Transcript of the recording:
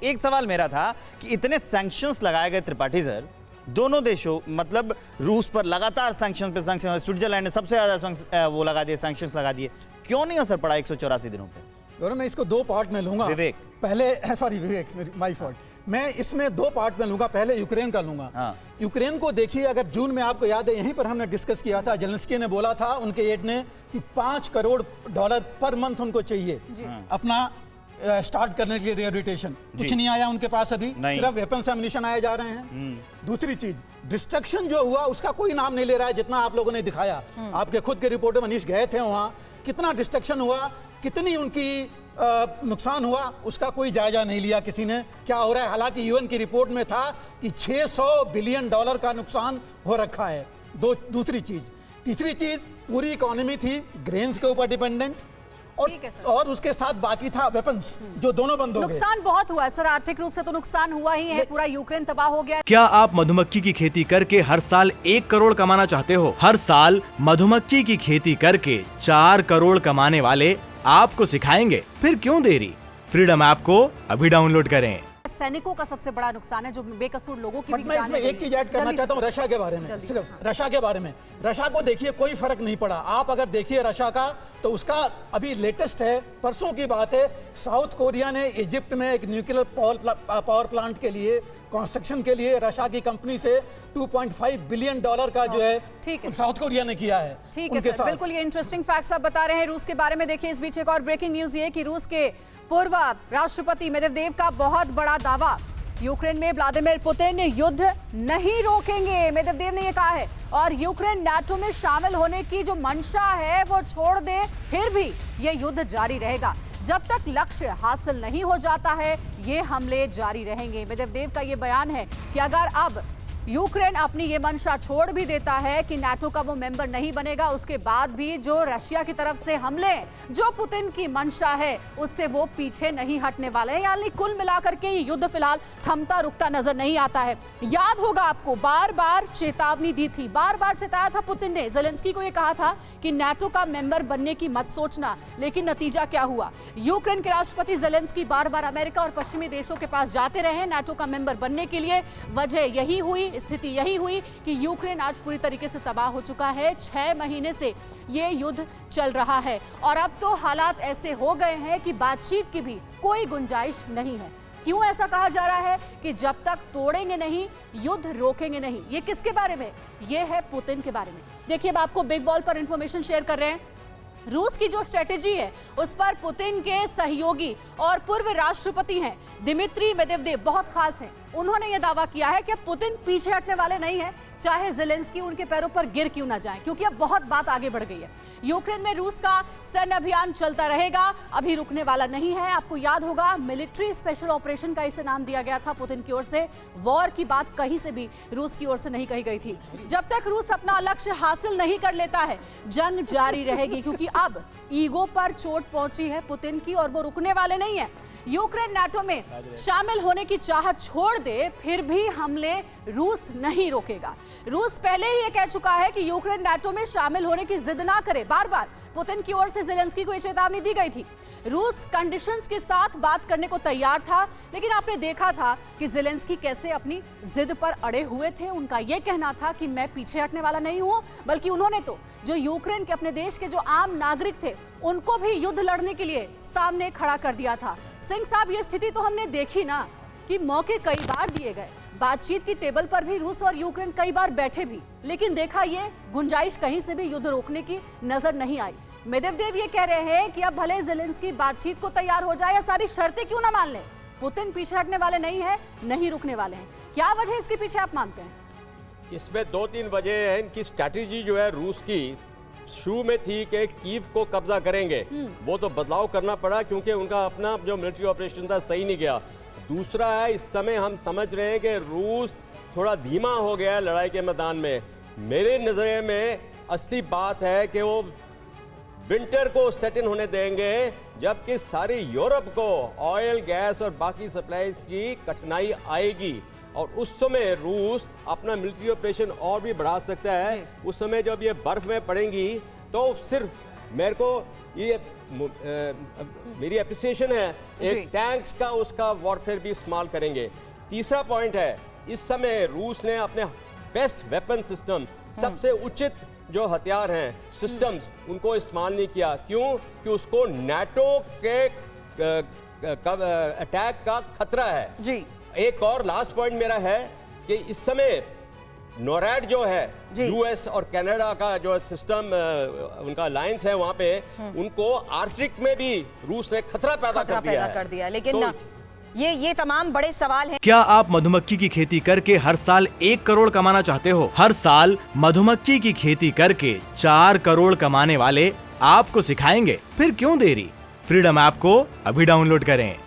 एक सवाल मेरा था कि इतने सैंक्शंस लगाए गए त्रिपाठी सर, दोनों देशों मतलब रूस पर लगातार सैंक्शन पे सैंक्शन, स्विट्जरलैंड ने सबसे ज्यादा वो लगा दिए, सैंक्शंस लगा दिए, क्यों नहीं असर पड़ा 184 दिनों पे? दोनों मैं इसको दो पार्ट में लूंगा। विवेक पहले सॉरी विवेक, माय फॉल्ट। मैं इसमें दो पार्ट में लूंगा, पहले यूक्रेन का लूंगा। हाँ। यूक्रेन को देखिए, अगर जून में आपको याद है यहीं पर हमने डिस्कस किया था, जेलेंस्की ने बोला था उनके एड ने कि $5 करोड़ पर मंथ उनको चाहिए अपना स्टार्ट करने के लिए रिहेबिलिटेशन। कुछ नहीं आया उनके पास अभी, सिर्फ वेपन्स एम्युनिशन आए जा रहे हैं। दूसरी चीज, डिस्ट्रक्शन जो हुआ उसका कोई नाम नहीं ले रहा है, जितना आप लोगों ने दिखाया। आपके खुद के रिपोर्टर मनीष गए थे वहां, कितना डिस्ट्रक्शन हुआ, कितनी उनकी नुकसान हुआ, उसका कोई जायजा नहीं लिया किसी ने। क्या हो रहा है, हालांकि यूएन की रिपोर्ट में था कि $600 बिलियन का नुकसान हो रखा है। दूसरी चीज। तीसरी चीज, पूरी इकोनॉमी थी ग्रेन्स के ऊपर डिपेंडेंट, और उसके साथ बाकी था वेपन्स, जो दोनों बंद हो गए। नुकसान बहुत हुआ है सर, आर्थिक रूप से तो नुकसान हुआ ही है, पूरा यूक्रेन तबाह हो गया। क्या आप मधुमक्खी की खेती करके हर साल 1 करोड़ कमाना चाहते हो? हर साल मधुमक्खी की खेती करके 4 करोड़ कमाने वाले आपको सिखाएंगे। फिर क्यों देरी? फ्रीडम ऐप को अभी डाउनलोड करें। सैनिकों का सबसे बड़ा नुकसान है, जो बेकसूर लोगों की भी मैं इसमें एक चीज ऐड करना चाहता हूँ रशिया के बारे में, सिर्फ रशिया के बारे में। रशिया को देखिए, कोई फर्क नहीं पड़ा। आप अगर देखिए रशिया का, तो उसका अभी लेटेस्ट है, परसों की बात है, साउथ कोरिया ने इजिप्ट में एक न्यूक्लियर पावर प्लांट के लिए कंस्ट्रक्शन के लिए रशिया की कंपनी से $2.5 बिलियन का जो है साउथ कोरिया ने किया है। ठीक है सर, बिल्कुल ये इंटरेस्टिंग फैक्ट्स आप बता रहे हैं रूस के बारे में। देखिए इस बीच एक और ब्रेकिंग न्यूज ये कि रूस के पूर्व राष्ट्रपति मेदवेदेव का बहुत बड़ा दावा, यूक्रेन में व्लादिमीर पुतिन युद्ध नहीं रोकेंगे, मेदवेदेव ने ये कहा है। और यूक्रेन नाटो में शामिल होने की जो मंशा है वो छोड़ दे, फिर भी ये युद्ध जारी रहेगा जब तक लक्ष्य हासिल नहीं हो जाता है, ये हमले जारी रहेंगे। मेदवेदेव का ये बयान है कि अगर अब यूक्रेन अपनी ये मंशा छोड़ भी देता है कि नाटो का वो मेंबर नहीं बनेगा, उसके बाद भी जो रशिया की तरफ से हमले, जो पुतिन की मंशा है, उससे वो पीछे नहीं हटने वाले हैं। यानी कुल मिलाकर के ये युद्ध फिलहाल थमता रुकता नजर नहीं आता है। याद होगा आपको, बार बार चेतावनी दी थी, बार बार चेताया था पुतिन ने, जेलेंस्की को ये कहा था कि नाटो का मेंबर बनने की मत सोचना। लेकिन नतीजा क्या हुआ? यूक्रेन के राष्ट्रपति जेलेंस्की बार बार अमेरिका और पश्चिमी देशों के पास जाते रहे नाटो का मेंबर बनने के लिए। वजह यही हुई, स्थिति यही हुई कि यूक्रेन आज पूरी तरीके से तबाह हो चुका है। 6 महीने से ये युद्ध चल रहा है और अब तो हालात ऐसे हो गए हैं कि बातचीत की भी कोई गुंजाइश नहीं है। क्यों ऐसा कहा जा रहा है कि जब तक तोड़ेंगे नहीं, युद्ध रोकेंगे नहीं? ये किसके बारे में? ये है पुतिन के बारे में। देखिए अब आपको बिग बॉल पर इंफॉर्मेशन शेयर कर रहे हैं। रूस की जो स्ट्रेटेजी है उस पर पुतिन के सहयोगी और पूर्व राष्ट्रपति हैं दिमित्री मेदवेदेव बहुत खास हैं। उन्होंने यह दावा किया है कि पुतिन पीछे हटने वाले नहीं हैं, चाहे जेलेंस्की उनके पैरों पर गिर क्यों ना जाए, क्योंकि अब बहुत बात आगे बढ़ गई है। यूक्रेन में रूस का सैन्य अभियान चलता रहेगा, अभी रुकने वाला नहीं है। आपको याद होगा मिलिट्री स्पेशल ऑपरेशन का इसे नाम दिया गया था पुतिन की ओर से। वॉर की बात कहीं से भी रूस की ओर से नहीं कही गई थी। जब तक रूस अपना लक्ष्य हासिल नहीं कर लेता है, जंग जारी रहेगी, क्योंकि अब ईगो पर चोट पहुंची है पुतिन की और वो रुकने वाले नहीं है। यूक्रेन नाटो में शामिल होने की चाहत छोड़ दे, फिर भी हमले रूस नहीं रोकेगा। रूस पहले ही ये कह चुका है कि यूक्रेन नाटो में शामिल होने की जिद ना करे। बार बार पुतिन की ओर से जेलेंस्की को ये चेतावनी दी गई थी। रूस कंडीशंस के साथ बात करने को तैयार था, लेकिन आपने देखा था कि जेलेंस्की कैसे अपनी जिद पर अड़े हुए थे। उनका यह कहना था कि मैं पीछे हटने वाला नहीं हूं, बल्कि उन्होंने तो जो यूक्रेन के अपने देश के जो आम नागरिक थे उनको भी युद्ध लड़ने के लिए सामने खड़ा कर दिया था। सिंह साहब, ये स्थिति तो हमने देखी ना कि मौके कई बार दिए गए, बातचीत की टेबल पर भी रूस और यूक्रेन कई बार बैठे भी, लेकिन देखा ये गुंजाइश कहीं से भी युद्ध रोकने की नजर नहीं आई। मेदवेदेव ये कह रहे हैं कि अब भले जेलेंस्की बातचीत को तैयार हो जाए या सारी शर्तें क्यों ना मान ले, पुतिन पीछे हटने वाले नहीं है, नहीं रुकने वाले हैं। क्या वजह इसके पीछे आप मानते हैं? इसमें 2-3 वजह है। इनकी स्ट्रैटेजी जो है रूस की शुरू में थी कि कीव को कब्जा करेंगे, वो तो बदलाव करना पड़ा क्योंकि उनका अपना जो मिलिट्री ऑपरेशन था सही नहीं गया। दूसरा है, इस समय हम समझ रहे हैं कि रूस थोड़ा धीमा हो गया है लड़ाई के मैदान में। मेरे नजरिए में असली बात है कि वो विंटर को सेट इन होने देंगे, जबकि सारी यूरोप को ऑयल, गैस और बाकी सप्लाई की कठिनाई आएगी और उस समय रूस अपना मिलिट्री ऑपरेशन और भी बढ़ा सकता है। उस समय जब ये बर्फ में पड़ेंगी तो सिर्फ मेरे को ये मेरी एप्रिसिएशन है एक जी। टैंक्स का उसका वॉरफेयर भी इस्तेमाल करेंगे। तीसरा पॉइंट है, इस समय रूस ने अपने बेस्ट वेपन सिस्टम, सबसे उचित जो हथियार हैं सिस्टम्स, उनको इस्तेमाल नहीं किया। क्यों? कि उसको नाटो के अटैक का खतरा है। जी। एक और लास्ट पॉइंट मेरा है कि इस समय नोरैड जो है जी। यूएस और कनाडा का जो सिस्टम उनका अलायंस है, वहां पे उनको आर्कटिक में भी रूस ने खतरा पैदा कर दिया है। लेकिन तो ये तमाम बड़े सवाल हैं। क्या आप मधुमक्खी की खेती करके हर साल 1 करोड़ कमाना चाहते हो? हर साल मधुमक्खी की खेती करके 4 करोड़ कमाने वाले आपको सिखाएंगे। फिर क्यों देरी? फ्रीडम ऐप को अभी डाउनलोड करें।